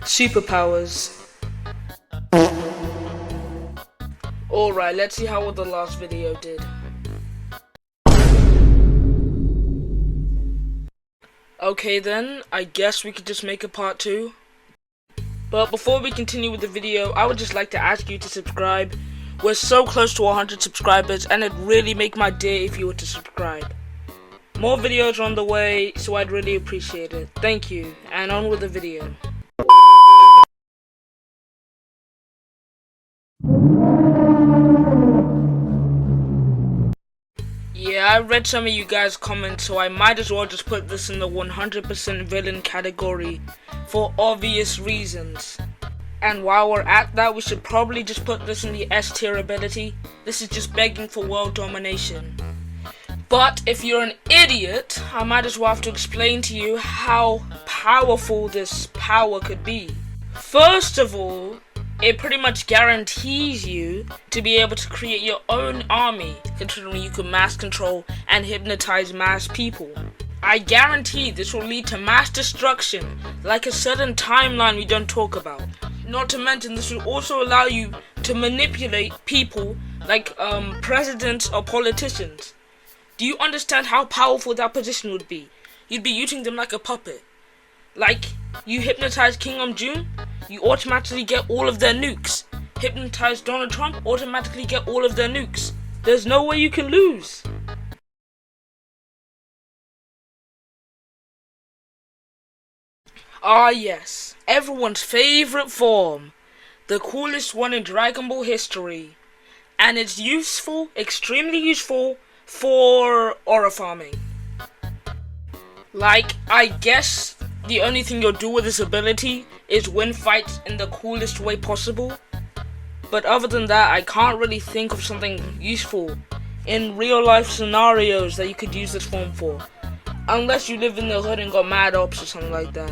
Superpowers. Alright, let's see how the last video did. Okay then, I guess we could just make a part 2. But before we continue with the video, I would just like to ask you to subscribe. We're so close to 100 subscribers and it'd really make my day if you were to subscribe. More videos are on the way, so I'd really appreciate it. Thank you, and on with the video. Yeah, I read some of you guys' comments, so I might as well just put this in the 100% villain category for obvious reasons. And while we're at that, we should probably just put this in the S tier ability. This is just begging for world domination. But if you're an idiot, I might as well have to explain to you how powerful this power could be. First of all, it pretty much guarantees you to be able to create your own army, considering you can mass control and hypnotize mass people. I guarantee this will lead to mass destruction, like a certain timeline we don't talk about. Not to mention, this will also allow you to manipulate people like presidents or politicians. Do you understand how powerful that position would be? You'd be using them like a puppet. Like, you hypnotize Kim Jong-un, you automatically get all of their nukes. Hypnotize Donald Trump, automatically get all of their nukes. There's no way you can lose. Ah yes, everyone's favorite form. The coolest one in Dragon Ball history. And it's useful, extremely useful, for aura farming. Like, I guess the only thing you'll do with this ability is win fights in the coolest way possible. But other than that, I can't really think of something useful in real life scenarios that you could use this form for. Unless you live in the hood and got mad ops or something like that.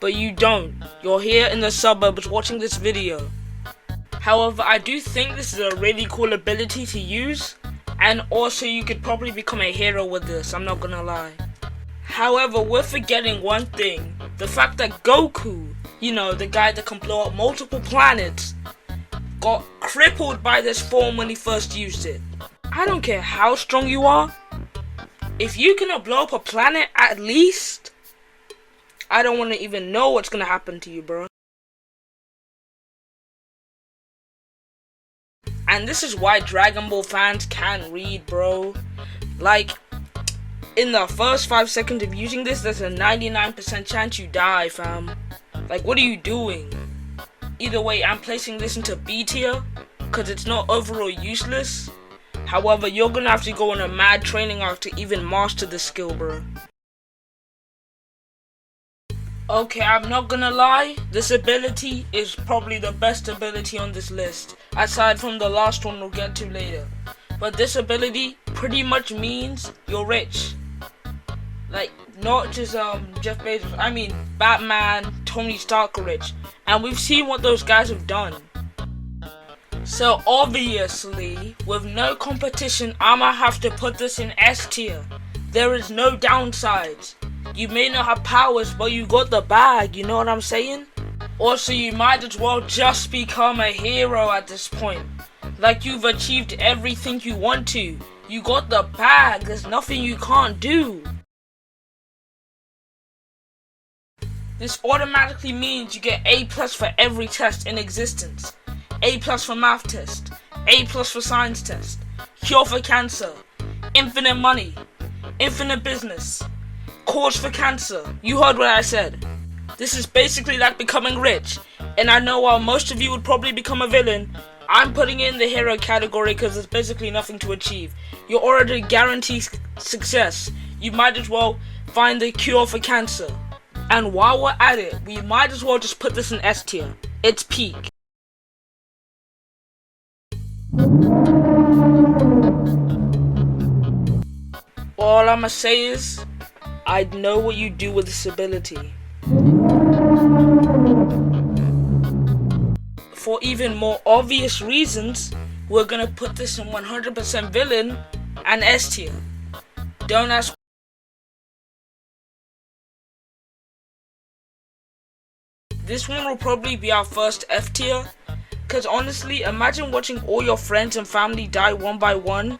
But you don't. You're here in the suburbs watching this video. However, I do think this is a really cool ability to use. And also you could probably become a hero with this, I'm not gonna lie. However, we're forgetting one thing. The fact that Goku, you know, the guy that can blow up multiple planets, got crippled by this form when he first used it. I don't care how strong you are. If you cannot blow up a planet at least, I don't want to even know what's gonna happen to you, bro. And this is why Dragon Ball fans can't read, bro. Like, in the first 5 seconds of using this, there's a 99% chance you die, fam. Like, what are you doing? Either way, I'm placing this into B tier, because it's not overall useless. However, you're gonna have to go on a mad training arc to even master this skill, bro. Okay, I'm not gonna lie, this ability is probably the best ability on this list, aside from the last one we'll get to later. But this ability pretty much means you're rich. Like, not just Jeff Bezos, I mean Batman, Tony Stark are rich. And we've seen what those guys have done. So obviously, with no competition, I'ma have to put this in S tier. There is no downsides. You may not have powers, but you got the bag, you know what I'm saying? Also, you might as well just become a hero at this point. Like, you've achieved everything you want to. You got the bag, there's nothing you can't do. This automatically means you get A+ for every test in existence. A+ for math test, A+ for science test, cure for cancer, infinite money, infinite business, cause for cancer. You heard what I said. This is basically like becoming rich. And I know while most of you would probably become a villain, I'm putting it in the hero category because there's basically nothing to achieve. You're already guaranteed success. You might as well find the cure for cancer. And while we're at it, we might as well just put this in S tier. It's peak. All I'ma say is, I know what you do with this ability. For even more obvious reasons, we're gonna put this in 100% villain and S tier. Don't ask. this one will probably be our first F tier. Cause honestly, imagine watching all your friends and family die one by one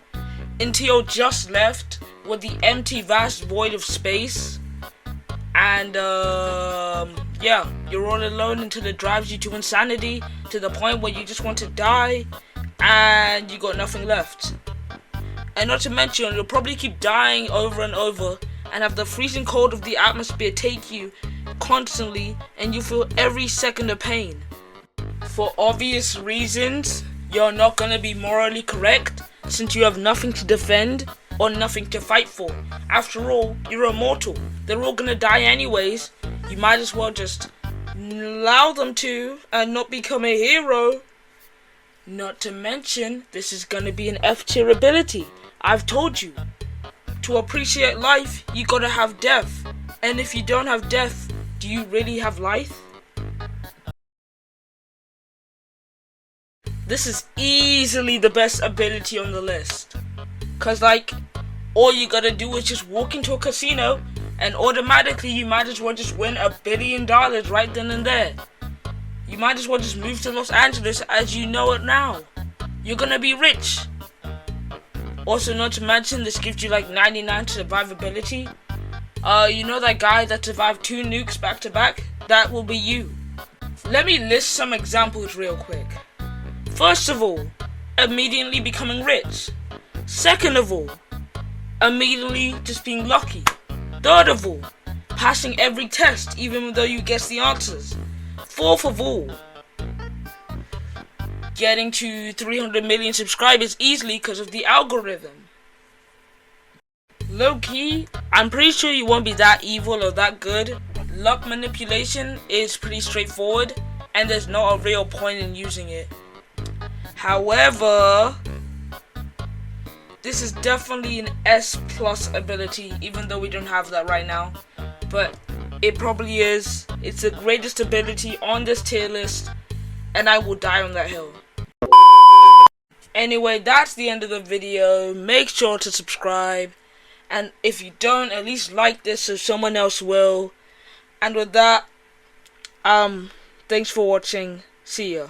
until you're just left with the empty vast void of space. And yeah, you're all alone until it drives you to insanity, to the point where you just want to die and you got nothing left. And not to mention, you'll probably keep dying over and over and have the freezing cold of the atmosphere take you constantly, and you feel every second of pain. For obvious reasons, you're not gonna be morally correct since you have nothing to defend or nothing to fight for. After all, you're immortal. They're all gonna die anyways. You might as well just allow them to and not become a hero. Not to mention, this is gonna be an F tier ability. I've told you. To appreciate life, you gotta have death. And if you don't have death, do you really have life? This is easily the best ability on the list. Cause like, all you gotta do is just walk into a casino and automatically you might as well just win $1 billion right then and there. You might as well just move to Los Angeles as you know it now. You're gonna be rich. Also, not to mention, this gives you like 99 survivability. You know that guy that survived 2 nukes back to back? That will be you. Let me list some examples real quick. First of all, immediately becoming rich. Second of all, immediately just being lucky. Third of all, passing every test even though you guess the answers. Fourth of all, getting to 300 million subscribers easily because of the algorithm. Low key, I'm pretty sure you won't be that evil or that good. Luck manipulation is pretty straightforward and there's not a real point in using it. However, this is definitely an S+ ability, even though we don't have that right now. But it probably is. It's the greatest ability on this tier list, and I will die on that hill. Anyway, that's the end of the video. Make sure to subscribe, and if you don't, at least like this so someone else will. And with that, thanks for watching. See ya.